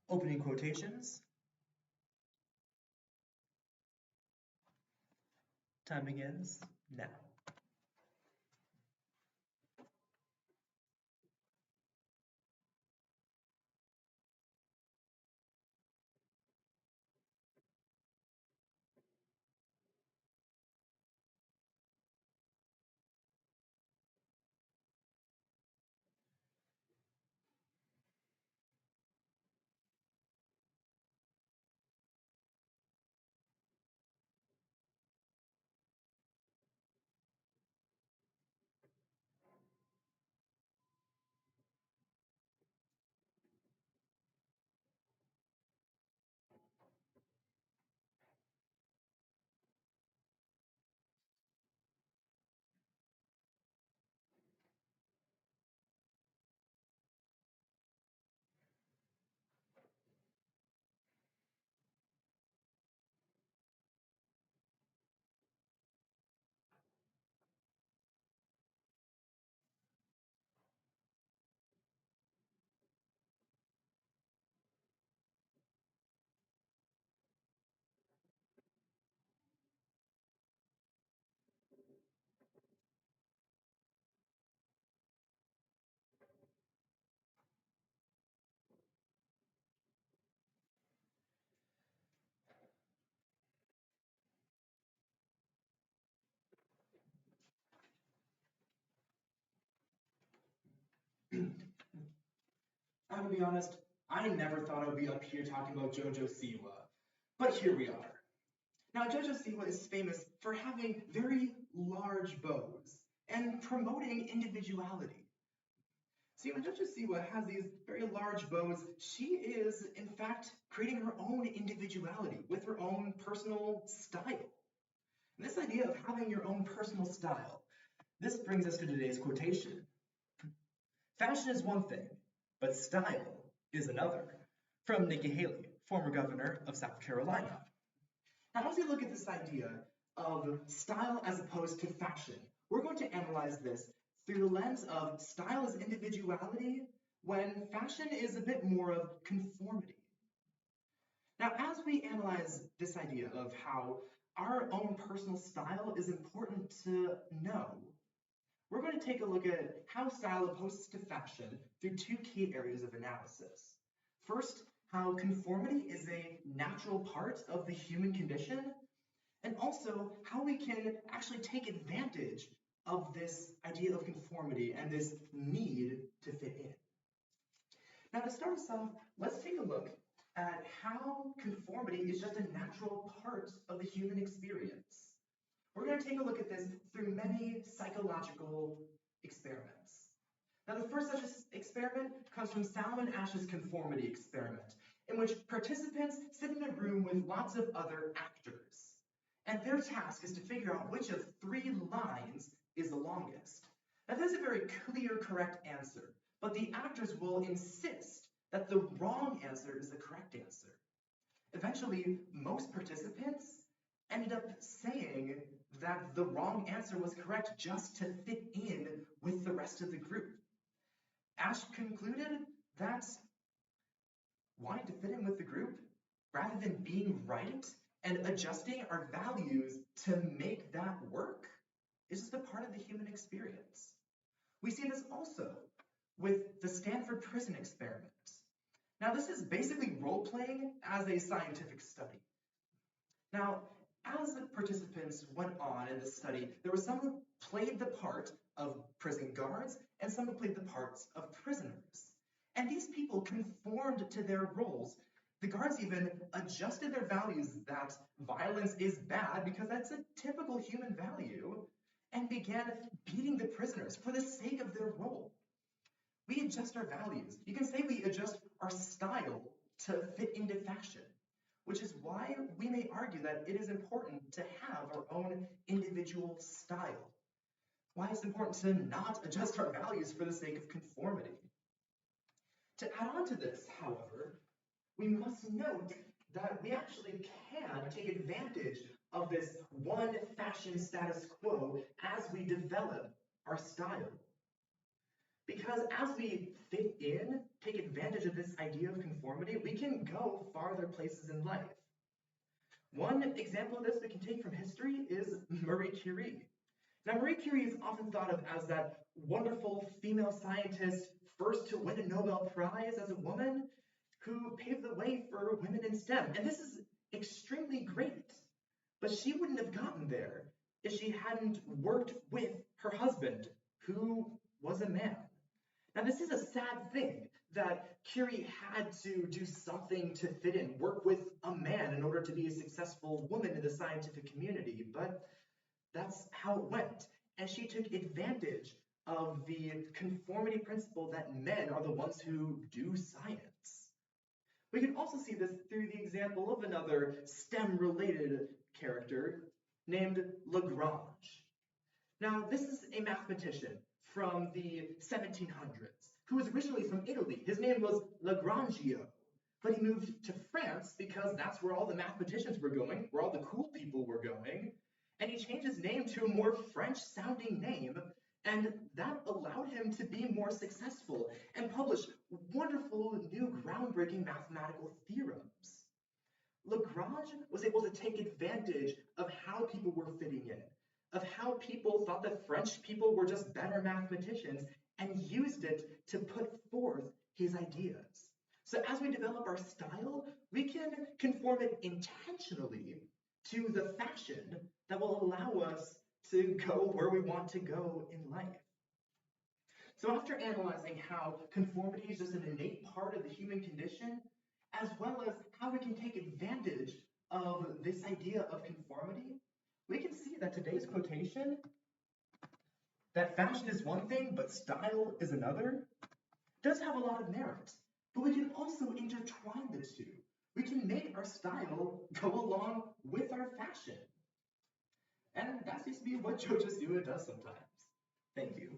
Opening quotations. Time begins now. I'm gonna be honest, I never thought I'd be up here talking about Jojo Siwa, but here we are. Now, Jojo Siwa is famous for having very large bows and promoting individuality. See, when Jojo Siwa has these very large bows, she is, in fact, creating her own individuality with her own personal style. And this idea of having your own personal style, this brings us to today's quotation. Fashion is one thing, but style is another. From Nikki Haley, former governor of South Carolina. Now, as we look at this idea of style as opposed to fashion, we're going to analyze this through the lens of style as individuality when fashion is a bit more of conformity. Now, as we analyze this idea of how our own personal style is important to know, we're going to take a look at how style opposes to fashion through two key areas of analysis. First, how conformity is a natural part of the human condition, and also how we can actually take advantage of this idea of conformity and this need to fit in. Now, to start us off, let's take a look at how conformity is just a natural part of the human experience. We're going to take a look at this through many psychological experiments. Now, the first such experiment comes from Salomon Asch's conformity experiment, in which participants sit in a room with lots of other actors. And their task is to figure out which of 3 lines is the longest. Now, there's a very clear, correct answer, but the actors will insist that the wrong answer is the correct answer. Eventually, most participants ended up saying that the wrong answer was correct just to fit in with the rest of the group. Asch concluded that wanting to fit in with the group, rather than being right and adjusting our values to make that work, is just a part of the human experience. We see this also with the Stanford prison experiment. Now, this is basically role-playing as a scientific study. Now, as the participants went on in this study, there were some who played the part of prison guards and some who played the parts of prisoners. And these people conformed to their roles. The guards even adjusted their values that violence is bad because that's a typical human value, and began beating the prisoners for the sake of their role. We adjust our values. You can say we adjust our style to fit into fashion, which is why we may argue that it is important to have our own individual style. Why it's important to not adjust our values for the sake of conformity. To add on to this, however, we must note that we actually can take advantage of this one fashion status quo as we develop our style. Because as we fit in, take advantage of this idea of conformity, we can go farther places in life. One example of this we can take from history is Marie Curie. Now, Marie Curie is often thought of as that wonderful female scientist first to win a Nobel Prize as a woman who paved the way for women in STEM. And this is extremely great. But she wouldn't have gotten there if she hadn't worked with her husband, who was a man. Now, this is a sad thing that Curie had to do something to fit in, work with a man in order to be a successful woman in the scientific community, but that's how it went. And she took advantage of the conformity principle that men are the ones who do science. We can also see this through the example of another STEM-related character named Lagrange. Now, this is a mathematician from the 1700s who was originally from Italy. His name was Lagrangio, but he moved to France because that's where all the mathematicians were going, where all the cool people were going, and he changed his name to a more French-sounding name, and that allowed him to be more successful and publish wonderful new groundbreaking mathematical theorems. Lagrange was able to take advantage of how people were fitting in, of how people thought that French people were just better mathematicians, and used it to put forth his ideas. So as we develop our style, we can conform it intentionally to the fashion that will allow us to go where we want to go in life. So after analyzing how conformity is just an innate part of the human condition, as well as how we can take advantage of this idea of conformity, we can see that today's quotation, that fashion is one thing, but style is another, does have a lot of merit. But we can also intertwine the two. We can make our style go along with our fashion. And that seems to be what JoJo Siwa does sometimes. Thank you.